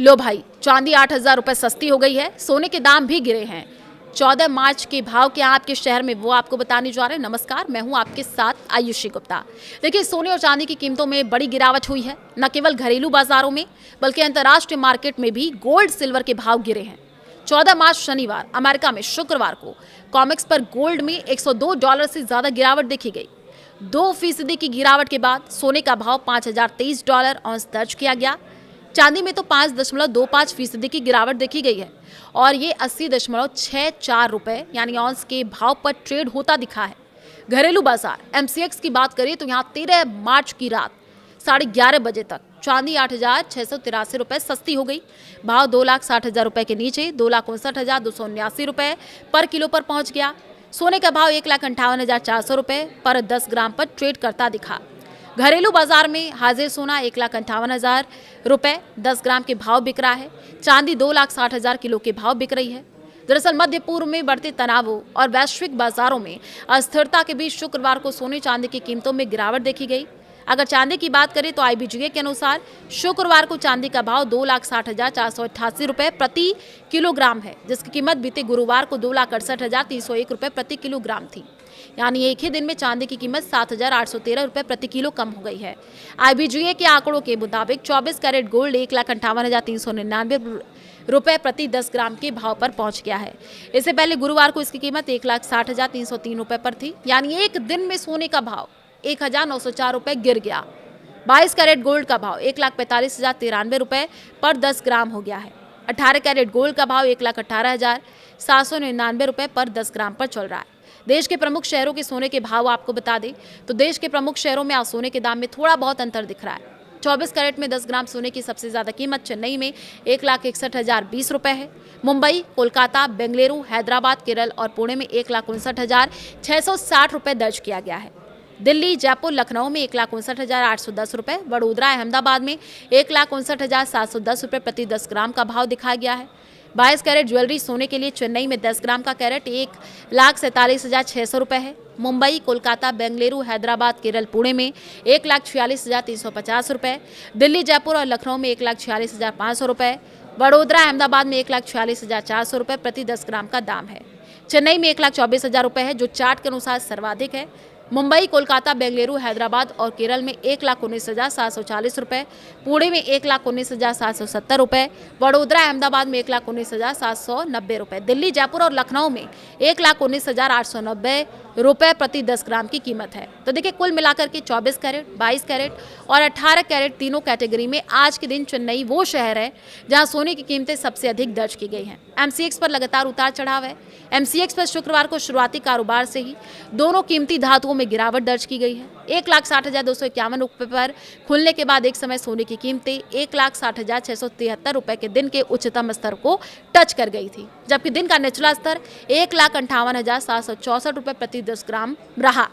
लो भाई, चांदी 8,000 रुपए सस्ती हो गई है, सोने के दाम भी गिरे हैं। 14 मार्च के भाव क्या आपके शहर में, वो आपको बताने जा रहे हैं। नमस्कार, मैं हूं आपके साथ आयुषी गुप्ता। देखिए, सोने और चांदी की कीमतों में बड़ी गिरावट हुई है। न केवल घरेलू बाजारों में बल्कि अंतर्राष्ट्रीय मार्केट में भी गोल्ड सिल्वर के भाव गिरे हैं। 14 मार्च शनिवार अमेरिका में शुक्रवार को कॉमेक्स पर गोल्ड में $102 से ज्यादा गिरावट देखी गई। 2% की गिरावट के बाद सोने का भाव $5,023 औंस दर्ज किया गया। चांदी में तो 5.25% की गिरावट देखी गई है और ये 80.64 रुपए यानी औंस के भाव पर ट्रेड होता दिखा है। घरेलू बाजार MCX की बात करें तो यहाँ 13 मार्च की रात 11:30 बजे तक चांदी 8,683 रुपए सस्ती हो गई। भाव 2,60,000 रुपए के नीचे 2,59,279 रुपए पर किलो पर पहुंच गया। सोने का भाव 1,58,400 रुपए पर 10 ग्राम पर ट्रेड करता दिखा। घरेलू बाजार में हाजिर सोना 1,58,000 रुपए 10 ग्राम के भाव बिक रहा है। चांदी 2,60,000 किलो के भाव बिक रही है। दरअसल मध्य पूर्व में बढ़ते तनावों और वैश्विक बाजारों में अस्थिरता के बीच शुक्रवार को सोने चांदी की कीमतों में गिरावट देखी गई। अगर चांदी की बात करें तो IBGA के अनुसार शुक्रवार को चांदी का भाव 2,60,488 रुपए प्रति किलोग्राम है, जिसकी कीमत बीते गुरुवार को 2,68,301 रुपए प्रति किलोग्राम थी। यानी एक ही दिन में चांदी की कीमत 7,813 रुपए प्रति किलो कम हो गई है। IBGA के आंकड़ों के मुताबिक 24 कैरेट गोल्ड 1,58,399 रुपए प्रति 10 ग्राम के भाव पर पहुंच गया है। इससे पहले गुरुवार को इसकी कीमत 1,60,303 रुपए पर थी। यानी एक दिन में सोने का भाव 1,904 रुपए गिर गया। 22 कैरेट गोल्ड का भाव 1,45,093 रुपए पर 10 ग्राम हो गया है। 18 कैरेट गोल्ड का भाव 1,18,799 रुपए पर 10 ग्राम पर चल रहा है। देश के प्रमुख शहरों के सोने के भाव आपको बता दें तो देश के प्रमुख शहरों में आज सोने के दाम में थोड़ा बहुत अंतर दिख रहा है। 24 कैरेट में 10 ग्राम सोने की सबसे ज्यादा कीमत चेन्नई में 1,61,020 रुपए है। मुंबई, कोलकाता, बेंगलुरु, हैदराबाद, केरल और पुणे में 1,59,660 रुपए दर्ज किया गया है। दिल्ली, जयपुर, लखनऊ में 1,59,810 रुपए, वडोदरा, अहमदाबाद में 1,59,710 रुपए प्रति 10 ग्राम का भाव दिखाया गया है। 22 कैरेट ज्वेलरी सोने के लिए चेन्नई में 10 ग्राम का कैरेट 1,47,600 रुपए है। मुंबई, कोलकाता, बेंगलुरु, हैदराबाद, केरल, पुणे में 1,46,350 रुपए। दिल्ली, जयपुर और लखनऊ में 1,46,500 रुपए। वडोदरा, अहमदाबाद में 1,46,400 रुपए प्रति 10 ग्राम का दाम है। चेन्नई में 1,24,000 रुपए है, जो चार्ट के अनुसार सर्वाधिक है। मुंबई, कोलकाता, बेंगलुरु, हैदराबाद और केरल में 1,19,740 रुपए, पुणे में 1,19,770 रुपए, वडोदरा, अहमदाबाद में 1,19,790 रुपए, दिल्ली, जयपुर और लखनऊ में 1,19,890 रुपए प्रति 10 ग्राम की कीमत है। तो देखिए, कुल मिलाकर के 24 कैरेट, 22 कैरेट और 18 कैरेट तीनों कैटेगरी में आज के दिन चेन्नई वो शहर है जहां सोने की कीमतें सबसे अधिक दर्ज की गई हैं। MCX पर लगातार उतार चढ़ाव है। MCX पर शुक्रवार को शुरुआती कारोबार से ही दोनों कीमती धातुओं में गिरावट दर्ज की गई है। 1,60,251 रुपए पर खुलने के बाद एक समय सोने की कीमतें 1,60,673 रुपए के दिन के उच्चतम स्तर को टच कर गई थी, जबकि दिन का निचला स्तर 1,58,764 रुपए प्रति 10 ग्राम रहा।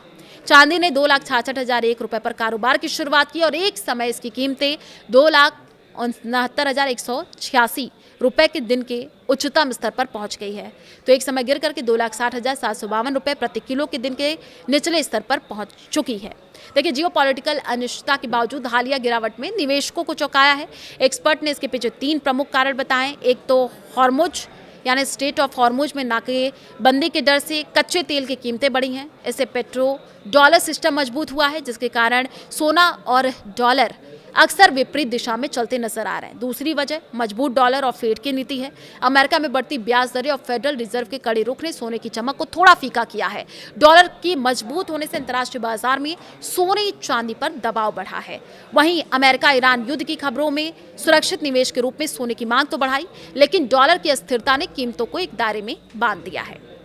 चांदी ने 2,66,001 रुपए पर कारोबार की शुरुआत की और एक समय इसकी कीमतें 2,69,186 रुपए के दिन के उच्चतम स्तर पर पहुंच गई है। तो एक समय गिर करके 2,60,752 रुपए प्रति किलो के दिन के निचले स्तर पर पहुंच चुकी है। देखिए, जियोपॉलिटिकल अनिश्चितता के बावजूद हालिया गिरावट में निवेशकों को चौंकाया है। एक्सपर्ट ने इसके पीछे 3 प्रमुख कारण बताए। एक तो हॉर्मुज यानी स्टेट ऑफ हॉर्मुज में नाकेबंदी के डर से कच्चे तेल की कीमतें बढ़ी हैं। इससे पेट्रो डॉलर सिस्टम मजबूत हुआ है, जिसके कारण सोना और डॉलर अक्सर विपरीत दिशा में चलते नजर आ रहे हैं। दूसरी वजह मजबूत डॉलर और फेड की नीति है। अमेरिका में बढ़ती ब्याज दरें और फेडरल रिजर्व के कड़े रुख ने सोने की चमक को थोड़ा फीका किया है। डॉलर की मजबूत होने से अंतर्राष्ट्रीय बाजार में सोने चांदी पर दबाव बढ़ा है। वहीं अमेरिका ईरान युद्ध की खबरों में सुरक्षित निवेश के रूप में सोने की मांग तो बढ़ाई, लेकिन डॉलर की अस्थिरता ने कीमतों को एक दायरे में बांध दिया है।